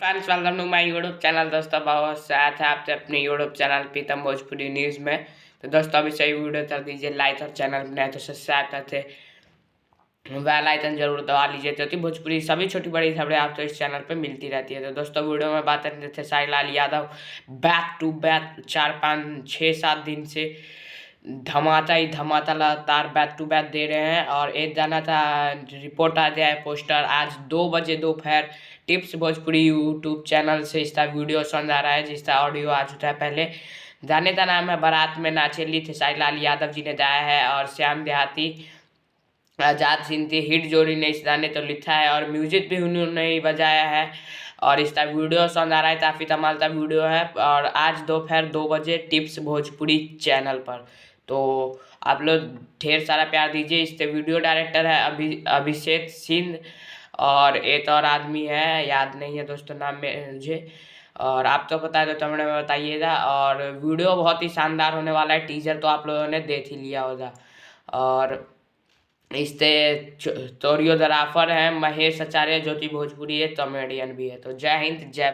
Friends, welcome to my YouTube channel. दोस्तों, बहुत स्वागत है आपसे अपने YouTube channel Pritam Bhojpuri news में। तो दोस्तों, अभी सही वीडियो कर दीजिए लाइक और चैनल बनाए तो सब्सक्राइब करते बेल आइकन जरूर दबा लीजिए, क्योंकि भोजपुरी सभी छोटी बड़ी खबरें आपको इस चैनल पे मिलती रहती है। तो दोस्तों, वीडियो में बात करते थे Khesari Lal Yadav back to back 4-5-6-7 दिन से धमाका ही धमाका लगातार बैक टू बैक दे रहे हैं। और एक जाना था रिपोर्ट आ गया है पोस्टर आज 2 बजे दोपहर टिप्स भोजपुरी यूट्यूब चैनल से इसका वीडियो सुन जा रहा है, जिसका ऑडियो आ चुका है पहले। गाने का नाम है बारात में नाचेली, खेसारी लाल यादव जी ने गाया है और श्याम देहाती आजाद सिंह की हिट जोड़ी ने इस गाने तो लिखा है और म्यूजिक भी उन्होंने ही बजाया है। और इसका वीडियो सुन आ रहा है, काफ़ी कमाल का वीडियो है। और आज दोपहर 2 बजे टिप्स भोजपुरी चैनल पर। तो आप लोग ढेर सारा प्यार दीजिए। इसके वीडियो डायरेक्टर है अभिषेक सिंह और एक और आदमी है, याद नहीं है दोस्तों नाम में मुझे। और आप तो बता दो, कमेंट में बताइएगा। और वीडियो बहुत ही शानदार होने वाला है। टीजर तो आप लोगों ने देख ही लिया होगा। और इससे कोरियोग्राफर हैं महेश आचार्य, जो कि भोजपुरी है, कॉमेडियन भी है। तो जय हिंद, जय